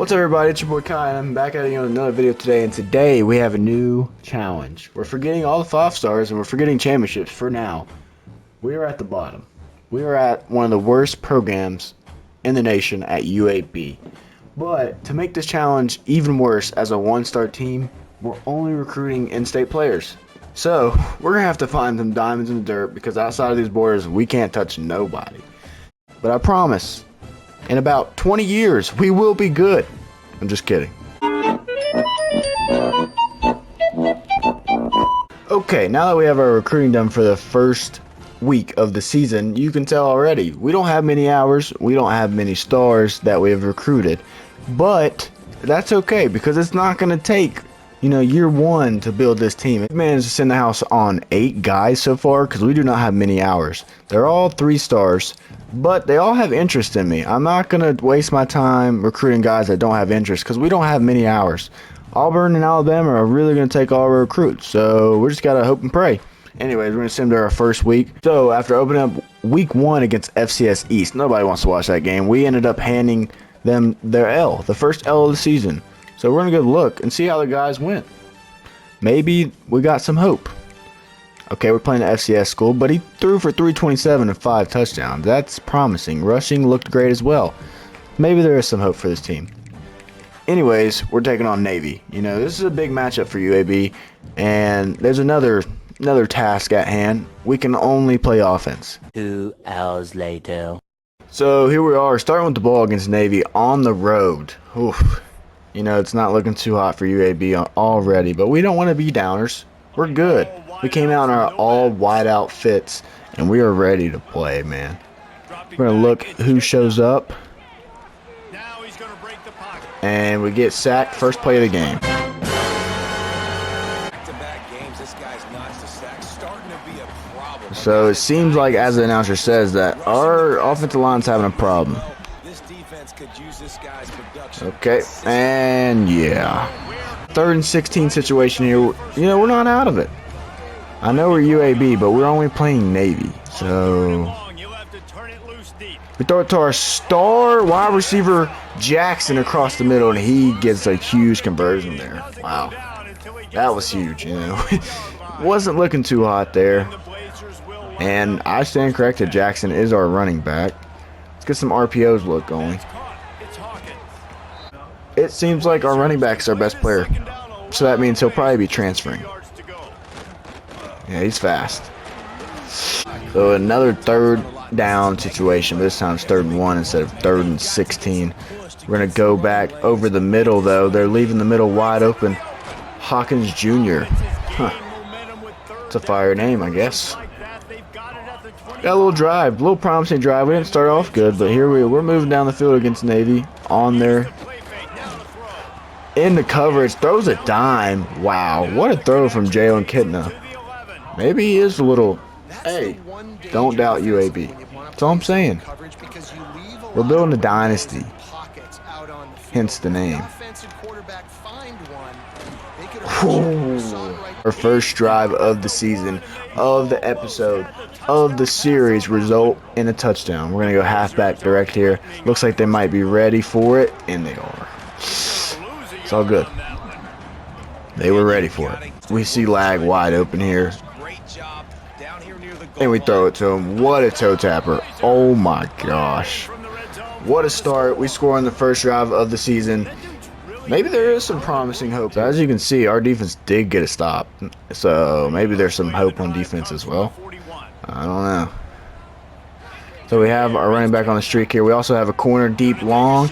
What's up, everybody? It's your boy Kai, and I'm back at you on another video today. And today we have a new challenge. We're forgetting all the 5 stars and we're forgetting championships for now. We are at the bottom. We are at one of the worst programs in the nation at UAB. But to make this challenge even worse, as a 1-star team, we're only recruiting in-state players. So we're gonna have to find some diamonds in the dirt, because outside of these borders we can't touch nobody. But I promise, in about 20 years, we will be good. I'm just kidding. Okay, now that we have our recruiting done for the first week of the season, you can tell already, we don't have many hours, we don't have many stars that we have recruited. But that's okay, because it's not going to take, year 1 to build this team. We managed to send the house on 8 guys so far, because we do not have many hours. They're all 3 stars. But they all have interest in me. I'm not going to waste my time recruiting guys that don't have interest, because we don't have many hours. Auburn and Alabama are really going to take all our recruits, so we just got to hope and pray. Anyways, we're going to send to our first week. So after opening up week 1 against FCS East, nobody wants to watch that game. We ended up handing them their L, the first L of the season. So we're going to go look and see how the guys went. Maybe we got some hope. Okay, we're playing the FCS school, but he threw for 327 and 5 touchdowns. That's promising. Rushing looked great as well. Maybe there is some hope for this team. Anyways, we're taking on Navy. This is a big matchup for UAB, and there's another task at hand. We can only play offense. 2 hours later. So here we are, starting with the ball against Navy on the road. Oof. It's not looking too hot for UAB already, but we don't want to be downers. We're good. We came out in our all white outfits, and we are ready to play, man. We're going to look who shows up. And we get sacked, first play of the game. So it seems like, as the announcer says, that our offensive line's having a problem. Okay, and yeah. 3rd and 16 situation here. We're not out of it. I know we're UAB, but we're only playing Navy. So we throw it to our star wide receiver Jackson across the middle, and he gets a huge conversion there. Wow, that was huge. Wasn't looking too hot there. And I stand corrected. Jackson is our running back. Let's get some RPOs look going. It seems like our running back is our best player, so that means he'll probably be transferring. Yeah, he's fast. So another 3rd down situation, but this time it's 3rd and 1 instead of 3rd and 16. We're going to go back over the middle, though. They're leaving the middle wide open. Hawkins Jr. It's a fire name, I guess. Got a little drive, a little promising drive. We didn't start off good, but here we're moving down the field against Navy on there. In the coverage, throws a dime. Wow, what a throw from Jalen Kitna. Maybe he is a little, hey, don't doubt UAB. That's all I'm saying. We're building a dynasty, hence the name. Our first drive of the season, of the episode, of the series, result in a touchdown. We're going to go halfback direct here. Looks like they might be ready for it, and they are. It's all good. They were ready for it. We see Lag wide open here. And we throw it to him. What a toe tapper. Oh my gosh. What a start. We score on the first drive of the season. Maybe there is some promising hope. So as you can see, our defense did get a stop. So maybe there's some hope on defense as well. I don't know. So we have our running back on the streak here. We also have a corner deep long.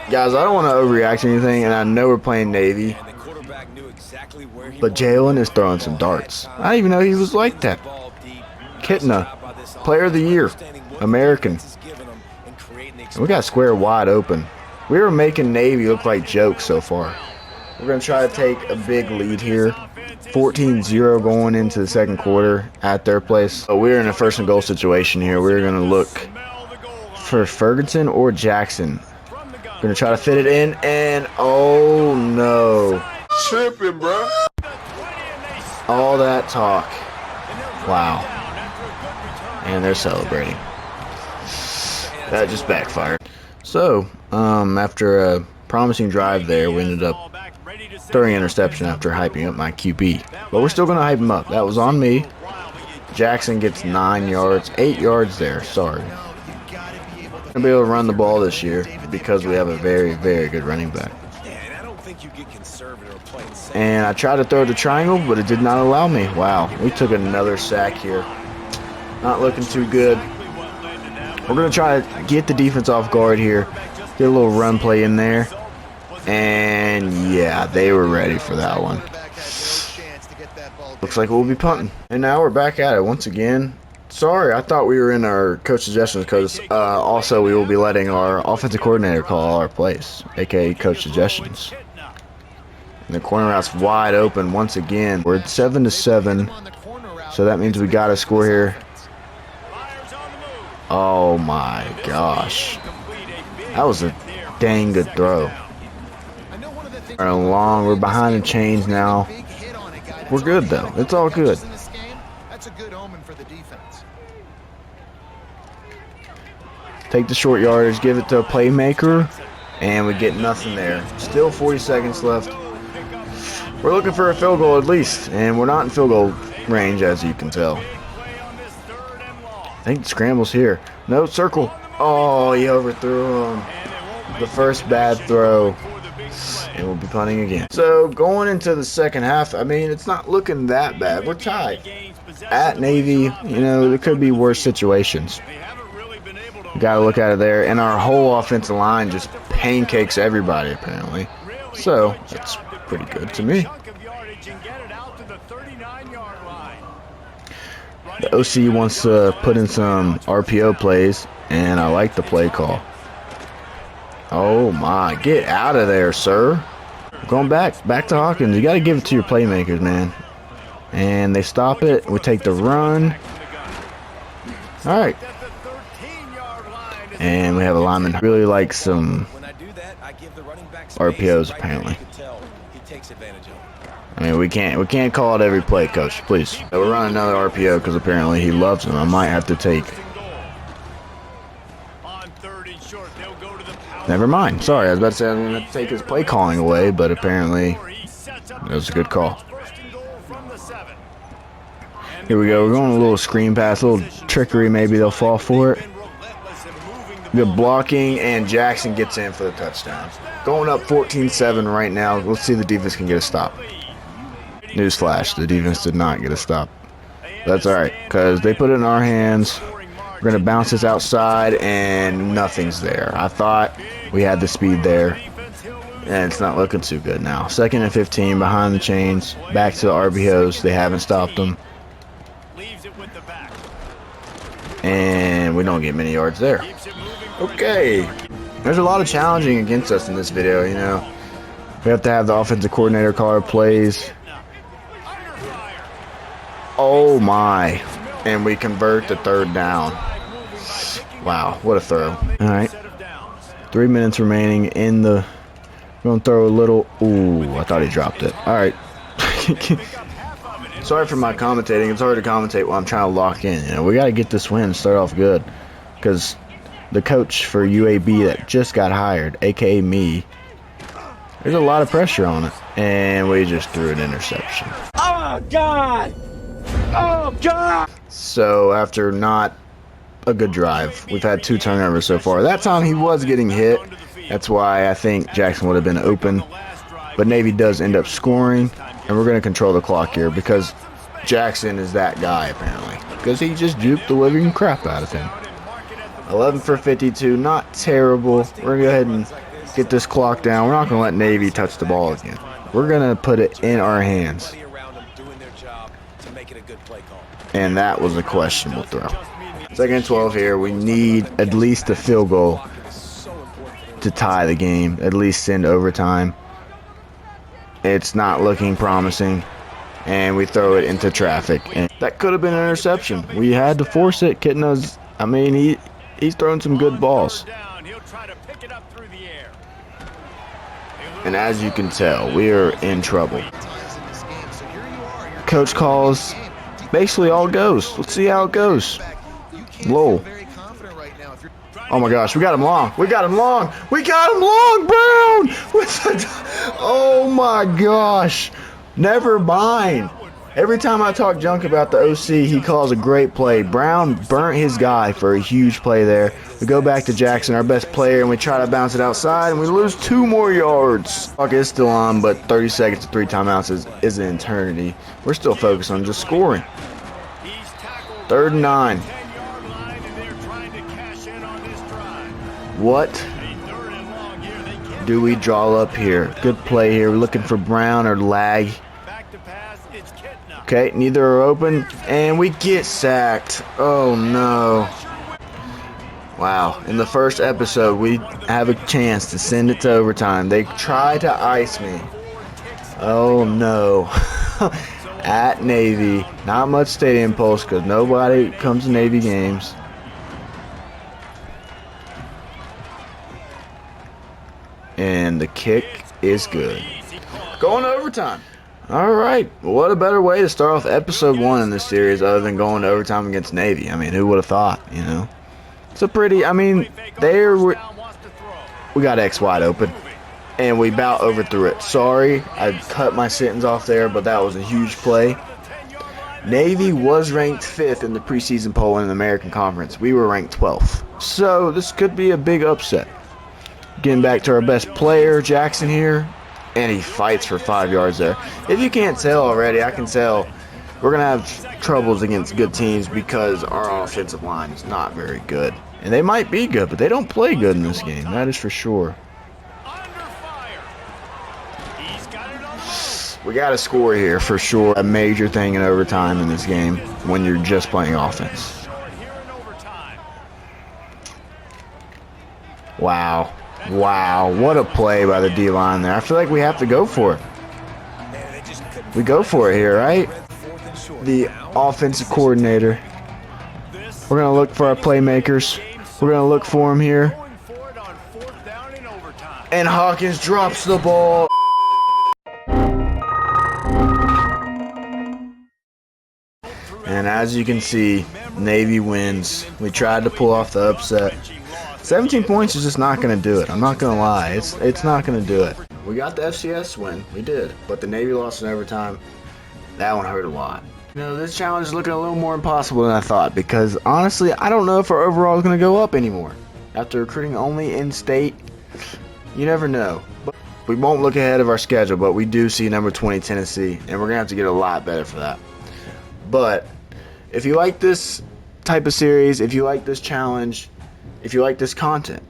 Guys, I don't want to overreact to anything, and I know we're playing Navy. But Jalen is throwing some darts. I didn't even know he was like that. Kitna, Player of the Year, American. And we got square wide open. We were making Navy look like jokes so far. We're going to try to take a big lead here. 14-0 going into the second quarter at their place. So we're in a 1st and goal situation here. We're going to look for Ferguson or Jackson. Going to try to fit it in, and oh no. Tripping, bro. All that talk. Wow. And they're celebrating. That just backfired. So, after a promising drive there, we ended up throwing interception after hyping up my QB. But we're still going to hype him up. That was on me. Jackson gets 9 yards, 8 yards there. Sorry. We're going to be able to run the ball this year because we have a very, very good running back. And I tried to throw the triangle, but it did not allow me. Wow, we took another sack here. Not looking too good. We're going to try to get the defense off guard here. Get a little run play in there. And yeah, they were ready for that one. Looks like we'll be punting. And now we're back at it once again. Sorry, I thought we were in our coach suggestions because also we will be letting our offensive coordinator call all our plays, aka coach suggestions. And the corner route's wide open once again. We're at 7-7, so that means we got to score here. Oh my gosh, that was a dang good throw. We're behind the chains now. We're good though. It's all good. Take the short yardage, give it to a playmaker, and we get nothing there. Still 40 seconds left. We're looking for a field goal at least, and we're not in field goal range as you can tell. I think the scramble's here. No, circle. Oh, he overthrew him. The first bad throw. And we'll be punting again. So going into the second half, I mean, it's not looking that bad. We're tied. At Navy, you know, there could be worse situations. Got to look at it there. And our whole offensive line just pancakes everybody, apparently. So that's pretty good to me. The OC wants to put in some RPO plays, and I like the play call. Oh my, get out of there, sir. Going back to Hawkins. You got to give it to your playmakers, man. And they stop it. We take the run. All right. And we have a lineman who really likes some RPOs, apparently. I mean, we can't call it every play, coach, please. We're running another RPO because apparently he loves them. I might have to take. Never mind. Sorry, I was about to say I was going to take his play calling away, but apparently it was a good call. Here we go. We're going a little screen pass, a little trickery. Maybe they'll fall for it. Good blocking, and Jackson gets in for the touchdown. Going up 14-7 right now. Let's see if the defense can get a stop. Newsflash, the defense did not get a stop. That's all right, because they put it in our hands. We're going to bounce this outside, and nothing's there. I thought we had the speed there, and it's not looking too good now. 2nd and 15 behind the chains. Back to the RPOs. They haven't stopped them. And we don't get many yards there. Okay. There's a lot of challenging against us in this video, you know. We have to have the offensive coordinator call our plays. Oh my. And we convert the 3rd down. Wow, what a throw. Alright. 3 minutes remaining in the... We're going to throw a little... Ooh, I thought he dropped it. Alright. Sorry for my commentating. It's hard to commentate while I'm trying to lock in. You know, we got to get this win and start off good. Because the coach for UAB that just got hired, a.k.a. me, there's a lot of pressure on it. And we just threw an interception. Oh, God! Oh, God! So, after not a good drive, we've had 2 turnovers so far. That time he was getting hit. That's why I think Jackson would have been open. But Navy does end up scoring. And we're going to control the clock here because Jackson is that guy, apparently. Because he just juked the living crap out of him. 11 for 52, not terrible. We're going to go ahead and get this clock down. We're not going to let Navy touch the ball again. We're going to put it in our hands. And that was a questionable throw. 2nd and 12 here. We need at least a field goal to tie the game. At least send overtime. It's not looking promising. And we throw it into traffic. And that could have been an interception. We had to force it. Kitna's, I mean, he's throwing some good balls. And as you can tell, we are in trouble. Coach calls basically all goes. Let's see how it goes. Lowell. Oh my gosh, we got him long. We got him long. We got him long, Brown. Oh my gosh. Never mind. Every time I talk junk about the OC, he calls a great play. Brown burnt his guy for a huge play there. We go back to Jackson, our best player, and we try to bounce it outside, and we lose 2 more yards. Clock is still on, but 30 seconds to 3 timeouts is an eternity. We're still focused on just scoring. 3rd and 9. What do we draw up here? Good play here. We're looking for Brown or lag. Okay, neither are open, and we get sacked. Oh no. Wow, in the first episode, we have a chance to send it to overtime. They try to ice me. Oh no. At Navy. Not much stadium pulse because nobody comes to Navy games. And the kick is good. Going to overtime. Alright, what a better way to start off episode 1 in this series other than going to overtime against Navy. I mean, who would have thought, you know? It's a pretty, I mean, we got X wide open, and we about overthrew it. Sorry, I cut my sentence off there, but that was a huge play. Navy was ranked 5th in the preseason poll in the American Conference. We were ranked 12th. So, this could be a big upset. Getting back to our best player, Jackson here. And he fights for 5 yards there. If you can't tell already, I can tell we're going to have troubles against good teams because our offensive line is not very good. And they might be good, but they don't play good in this game. That is for sure. We got to score here for sure. A major thing in overtime in this game when you're just playing offense. Wow. Wow, what a play by the D-line there. I feel like we have to go for it. We go for it here, right? The offensive coordinator. We're going to look for our playmakers. We're going to look for them here. And Hawkins drops the ball. And as you can see, Navy wins. We tried to pull off the upset. 17 points is just not going to do it. I'm not going to lie. It's not going to do it. We got the FCS win. We did. But the Navy lost in overtime. That one hurt a lot. You know, this challenge is looking a little more impossible than I thought because, honestly, I don't know if our overall is going to go up anymore. After recruiting only in-state, you never know. But we won't look ahead of our schedule, but we do see number 20 Tennessee, and we're going to have to get a lot better for that. But if you like this type of series, if you like this challenge, if you like this content,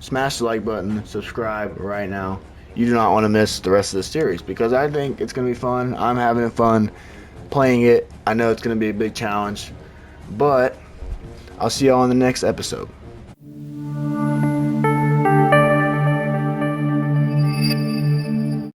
smash the like button, subscribe right now. You do not want to miss the rest of the series because I think it's going to be fun. I'm having fun playing it. I know it's going to be a big challenge, but I'll see y'all in the next episode.